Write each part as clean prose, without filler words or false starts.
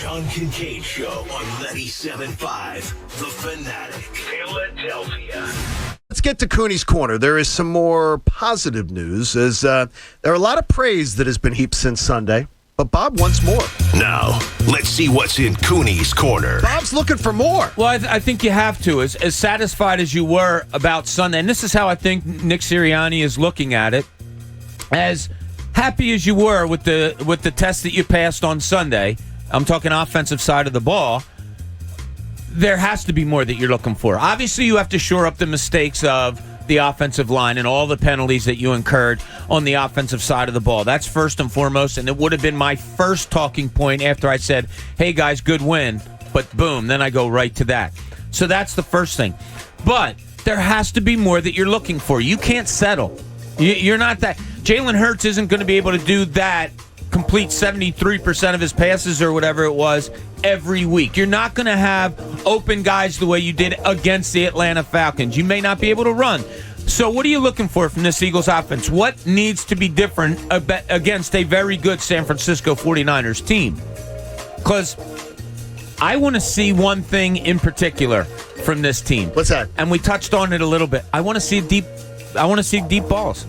John Kincade Show on 97.5, The Fanatic, Philadelphia. Let's get to Cooney's Corner. There is some more positive news, as there are a lot of praise that has been heaped since Sunday, but Bob wants more. Now, let's see what's in Cooney's Corner. Bob's looking for more. Well, I think you have to. As satisfied as you were about Sunday, and this is how I think Nick Sirianni is looking at it, as happy as you were with the test that you passed on Sunday, I'm talking offensive side of the ball, there has to be more that you're looking for. Obviously, you have to shore up the mistakes of the offensive line and all the penalties that you incurred on the offensive side of the ball. That's first and foremost, and it would have been my first talking point after I said, hey, guys, good win, but boom, then I go right to that. So that's the first thing. But there has to be more that you're looking for. You can't settle. You're not that. Jalen Hurts isn't going to be able to do that, complete 73% of his passes or whatever it was every week. You're not going to have open guys the way you did against the Atlanta Falcons. You may not be able to run. So what are you looking for from this Eagles offense? What needs to be different against a very good San Francisco 49ers team? Because I want to see one thing in particular from this team. What's that? And we touched on it a little bit. I want to see deep balls.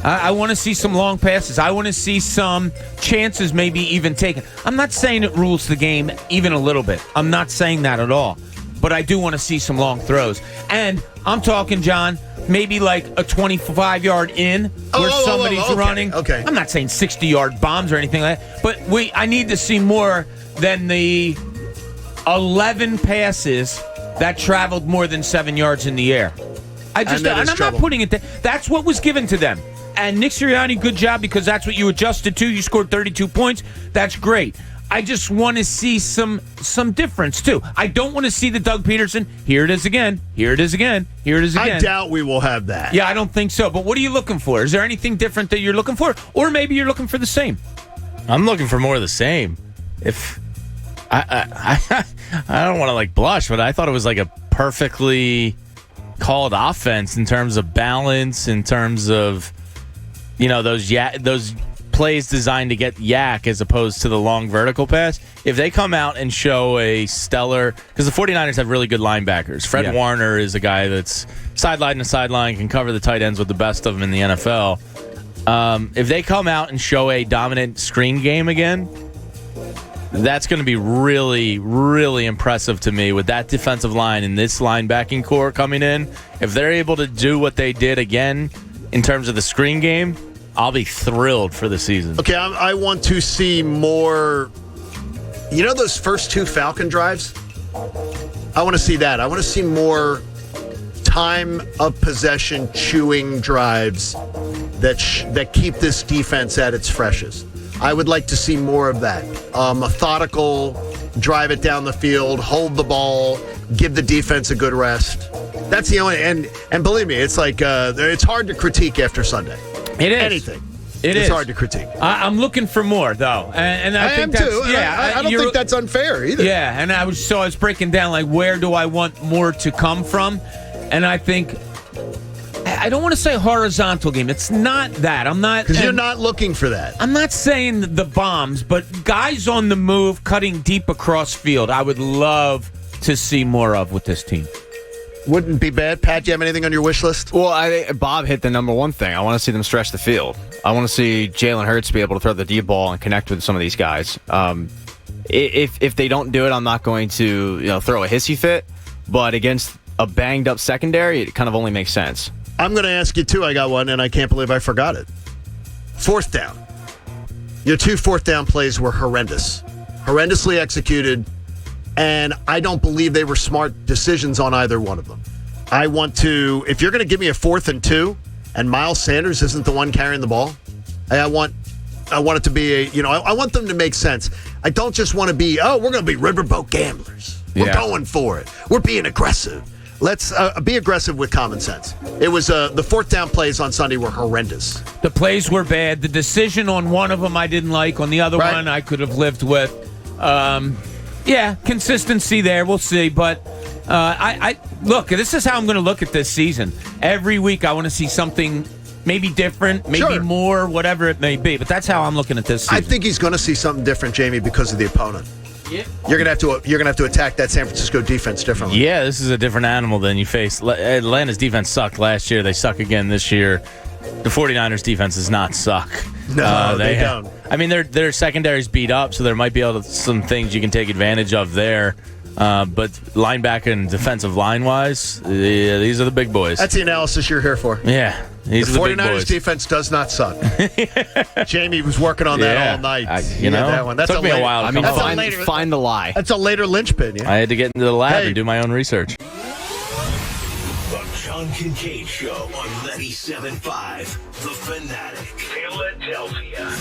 I want to see some long passes. I want to see some chances maybe even taken. I'm not saying it rules the game even a little bit. I'm not saying that at all. But I do want to see some long throws. And I'm talking, John, maybe like a 25-yard in where somebody's okay, running. Okay. I'm not saying 60-yard bombs or anything like that. But I need to see more than the 11 passes that traveled more than 7 yards in the air. I'm not putting it there. That's what was given to them. And Nick Sirianni, good job, because that's what you adjusted to. You scored 32 points. That's great. I just want to see some difference, too. I don't want to see the Doug Peterson, here it is again, here it is again, here it is again. I doubt we will have that. Yeah, I don't think so. But what are you looking for? Is there anything different that you're looking for? Or maybe you're looking for the same? I'm looking for more of the same. If I don't want to blush, but I thought it was like a perfectly called offense in terms of balance, in terms of those plays designed to get yak as opposed to the long vertical pass. If they come out and show a stellar, because the 49ers have really good linebackers. Fred Warner is a guy that's sideline to sideline, can cover the tight ends with the best of them in the NFL. If they come out and show a dominant screen game again, that's going to be really, really impressive to me with that defensive line and this linebacking core coming in. If they're able to do what they did again in terms of the screen game, I'll be thrilled for the season. Okay, I want to see more. You know those first two Falcon drives? I want to see that. I want to see more time of possession chewing drives that keep this defense at its freshest. I would like to see more of that. Methodical, drive it down the field, hold the ball, give the defense a good rest. That's the only, and believe me, it's like it's hard to critique after Sunday. It is. Anything. It's hard to critique. I'm looking for more, though, and I think am that's, too. Yeah, I don't think that's unfair either. Yeah, and I was breaking down where do I want more to come from, and I think I don't want to say horizontal game. It's not that. I'm not, because you're not looking for that. I'm not saying the bombs, but guys on the move, cutting deep across field. I would love to see more of with this team. Wouldn't be bad. Pat, do you have anything on your wish list? Well, I think Bob hit the number one thing. I want to see them stretch the field. I want to see Jalen Hurts be able to throw the deep ball and connect with some of these guys. If they don't do it, I'm not going to throw a hissy fit. But against a banged up secondary, it kind of only makes sense. I'm going to ask you too. I got one, and I can't believe I forgot it. Fourth down. Your two fourth down plays were horrendously executed. And I don't believe they were smart decisions on either one of them. I want to, if you're going to give me a 4th and 2, and Miles Sanders isn't the one carrying the ball, I want it to be I want them to make sense. I don't just want to be, we're going to be riverboat gamblers. We're going for it. We're being aggressive. Let's be aggressive with common sense. It was the fourth down plays on Sunday were horrendous. The plays were bad. The decision on one of them I didn't like. On the other one I could have lived with. Consistency there. We'll see. But I look, this is how I'm going to look at this season. Every week I want to see something maybe different, maybe more, whatever it may be. But that's how I'm looking at this season. I think he's going to see something different, Jamie, because of the opponent. you're gonna have to attack that San Francisco defense differently. Yeah, this is a different animal than you face. Atlanta's defense sucked last year. They suck again this year. The 49ers defense does not suck. No, they don't. I mean, their secondary's beat up, so there might be some things you can take advantage of there. But linebacker and defensive line-wise, these are the big boys. That's the analysis you're here for. Yeah, these are the big 49ers boys. defense does not suck. Jamie was working on that all night. That one. Took me a while to come up with. Find the lie. That's a later linchpin. Yeah? I had to get into the lab and do my own research. The John Kincade Show on 97.5, The Fanatic, Philadelphia.